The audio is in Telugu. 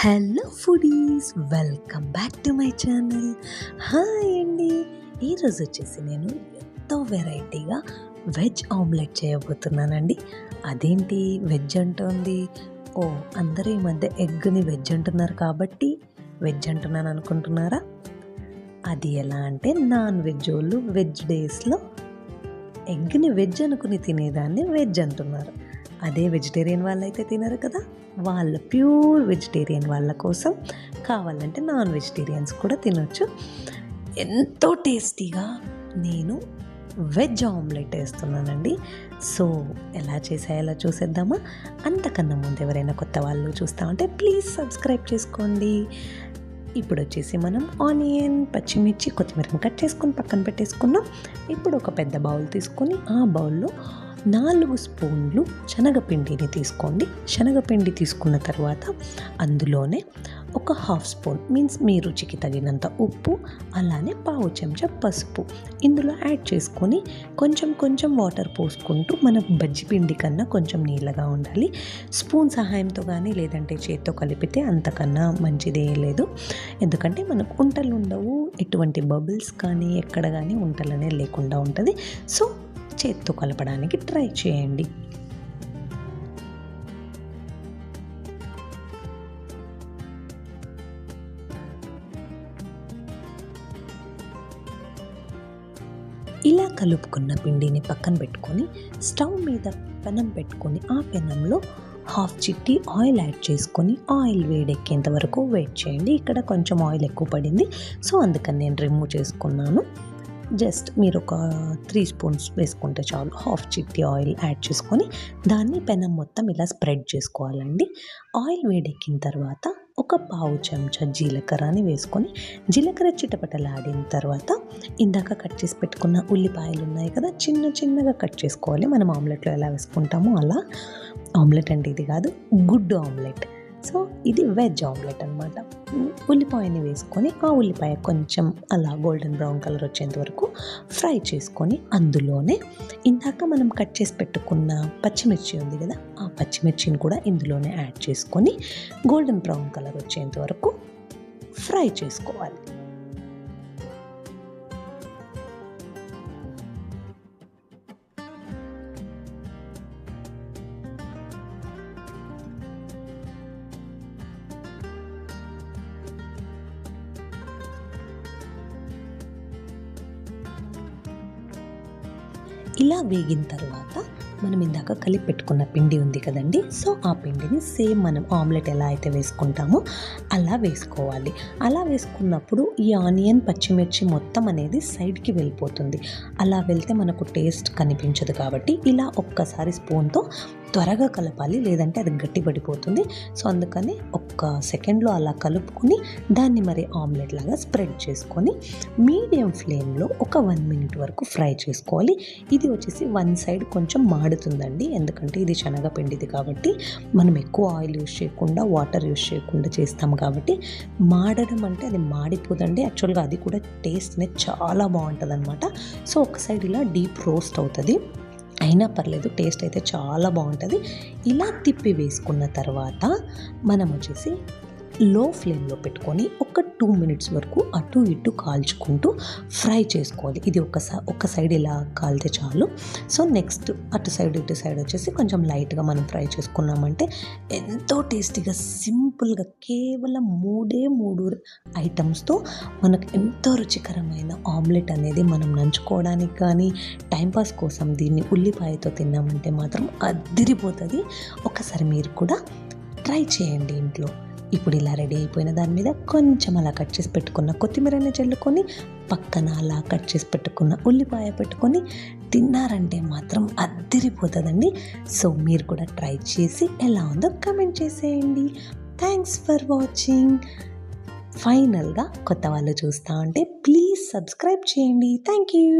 Hello foodies, welcome back to my channel. Hi అండి. ఈరోజు వచ్చేసి నేను ఎంతో వెరైటీగా వెజ్ ఆమ్లెట్ చేయబోతున్నానండి. అదేంటి వెజ్ అంటుంది? అందరూ ఈ మధ్య ఎగ్ని వెజ్ అంటున్నారు కాబట్టి వెజ్ అంటున్నాను అనుకుంటున్నారా? అది ఎలా అంటే, నాన్ వెజ్ వాళ్ళు వెజ్ డేస్లో ఎగ్ని వెజ్ అనుకుని తినేదాన్ని వెజ్ అంటున్నారు. అదే వెజిటేరియన్ వాళ్ళైతే తినరు కదా, వాళ్ళ ప్యూర్ వెజిటేరియన్ వాళ్ళ కోసం కావాలంటే నాన్ వెజిటేరియన్స్ కూడా తినొచ్చు. ఎంతో టేస్టీగా నేను వెజ్ ఆమ్లెట్ వేస్తున్నానండి. సో ఎలా చేసేయాలో చూసేద్దామా? అంతకన్నా ముందు ఎవరైనా కొత్త వాళ్ళు చూస్తూ ఉంటే ప్లీజ్ సబ్స్క్రైబ్ చేసుకోండి. ఇప్పుడు వచ్చేసి మనం ఆనియన్, పచ్చిమిర్చి, కొత్తిమీరని కట్ చేసుకొని పక్కన పెట్టేసుకున్నాం. ఇప్పుడు ఒక పెద్ద బౌల్ తీసుకొని ఆ బౌల్లో 4 స్పూన్లు శనగపిండిని తీసుకోండి. శనగపిండి తీసుకున్న తర్వాత అందులోనే ఒక 1/2 స్పూన్ మీన్స్ మీ రుచికి తగినంత ఉప్పు, అలానే 1/2 చెంచా పసుపు ఇందులో యాడ్ చేసుకొని కొంచెం వాటర్ పోసుకుంటూ, మన బజ్జి పిండి కన్నా కొంచెం నీళ్ళగా ఉండాలి. స్పూన్ సహాయంతో కానీ లేదంటే చేత్తో కలిపితే అంతకన్నా మంచిదే లేదు. ఎందుకంటే మనకు ఉంటలు ఉండవు, ఎటువంటి బబుల్స్ కానీ ఎక్కడ కానీ ఉంటలనే లేకుండా ఉంటుంది. సో చేత్తో కలపడానికి ట్రై చేయండి. ఇలా కలుపుకున్న పిండిని పక్కన పెట్టుకొని స్టవ్ మీద పెనం పెట్టుకొని ఆ పెనంలో 1/2 చిట్టి ఆయిల్ యాడ్ చేసుకొని ఆయిల్ వేడెక్కేంత వరకు వెయిట్ చేయండి. ఇక్కడ కొంచెం ఆయిల్ ఎక్కువ పడింది, సో అందుకని నేను రిమూవ్ చేసుకున్నాను. జస్ట్ మీరు ఒక 3 స్పూన్స్ వేసుకుంటే చాలు. 1/2 చిట్టి ఆయిల్ యాడ్ చేసుకొని దాన్ని పెనం మొత్తం ఇలా స్ప్రెడ్ చేసుకోవాలండి. ఆయిల్ వేడెక్కిన తర్వాత ఒక 1/2 చెంచా జీలకర్రని వేసుకొని జీలకర్ర చిటపటలాడిన తర్వాత ఇందాక కట్ చేసి పెట్టుకున్న ఉల్లిపాయలు ఉన్నాయి కదా, చిన్నగా కట్ చేసుకోవాలి. మనం ఆమ్లెట్లో ఎలా వేసుకుంటామో అలా. ఆమ్లెట్ అంటే ఇది కాదు, గుడ్ ఆమ్లెట్. సో ఇది వెజ్ ఆమ్లెట్ అనమాట. ఉల్లిపాయని వేసుకొని ఆ ఉల్లిపాయ కొంచెం అలా గోల్డెన్ బ్రౌన్ కలర్ వచ్చేంత వరకు ఫ్రై చేసుకొని అందులోనే ఇందాక మనం కట్ చేసి పెట్టుకున్న పచ్చిమిర్చి ఉంది కదా, ఆ పచ్చిమిర్చిని కూడా ఇందులోనే యాడ్ చేసుకొని గోల్డెన్ బ్రౌన్ కలర్ వచ్చేంత వరకు ఫ్రై చేసుకోవాలి. ఇలా వేగిన తర్వాత మనం ఇందాక కలిపి పెట్టుకున్న పిండి ఉంది కదండి, సో ఆ పిండిని సేమ్ మనం ఆమ్లెట్ ఎలా అయితే వేసుకుంటామో అలా వేసుకోవాలి. అలా వేసుకున్నప్పుడు ఈ ఆనియన్, పచ్చిమిర్చి మొత్తం అనేది సైడ్కి వెళ్ళిపోతుంది. అలా వెళ్తే మనకు టేస్ట్ కనిపించదు కాబట్టి ఇలా ఒక్కసారి స్పూన్తో త్వరగా కలపాలి, లేదంటే అది గట్టిపడిపోతుంది. సో అందుకని ఒక్క సెకండ్లో అలా కలుపుకొని దాన్ని మరి ఆమ్లెట్ లాగా స్ప్రెడ్ చేసుకొని మీడియం ఫ్లేమ్లో ఒక 1 మినిట్ వరకు ఫ్రై చేసుకోవాలి. ఇది వచ్చేసి 1 సైడ్ కొంచెం మాడుతుందండి, ఎందుకంటే ఇది శనగపిండిది కాబట్టి మనం ఎక్కువ ఆయిల్ యూస్ చేయకుండా వాటర్ యూస్ చేయకుండా చేస్తాం కాబట్టి మాడడం అంటే అది మాడిపోదండి. యాక్చువల్గా అది కూడా టేస్ట్ అనేది చాలా బాగుంటుంది అనమాట. సో ఒక సైడ్ ఇలా డీప్ రోస్ట్ అవుతుంది, అయినా పర్లేదు, టేస్ట్ అయితే చాలా బాగుంటుంది. ఇలా తిప్పి వేసుకున్న తర్వాత మనం వచ్చేసి లో ఫ్లేమ్లో పెట్టుకొని ఒక 2 మినిట్స్ వరకు అటు ఇటు కాల్చుకుంటూ ఫ్రై చేసుకోవాలి. ఇది ఒక సైడ్ ఇలా కాలితే చాలు. సో నెక్స్ట్ అటు సైడ్ ఇటు సైడ్ వచ్చేసి కొంచెం లైట్గా మనం ఫ్రై చేసుకున్నామంటే ఎంతో టేస్టీగా సింపుల్గా కేవలం 3 ఐటమ్స్తో మనకు ఎంతో రుచికరమైన ఆమ్లెట్ అనేది మనం నంచుకోవడానికి కానీ టైంపాస్ కోసం దీన్ని ఉల్లిపాయతో తిన్నామంటే మాత్రం అద్దిరిపోతుంది. ఒకసారి మీరు కూడా ట్రై చేయండి ఇంట్లో. ఇప్పుడు ఇలా రెడీ అయిపోయిన దాని మీద కొంచెం అలా కట్ చేసి పెట్టుకున్న కొత్తిమీరని చల్లుకొని పక్కన అలా కట్ చేసి పెట్టుకున్న ఉల్లిపాయ పెట్టుకొని తిన్నారంటే మాత్రం అద్దిరిపోతుందండి. సో మీరు కూడా ట్రై చేసి ఎలా ఉందో కమెంట్ చేసేయండి. Thanks for watching. ఫైనల్గా కొత్త వాళ్ళు చూస్తూ ఉంటే ప్లీజ్ సబ్స్క్రైబ్ చేయండి. Thank you.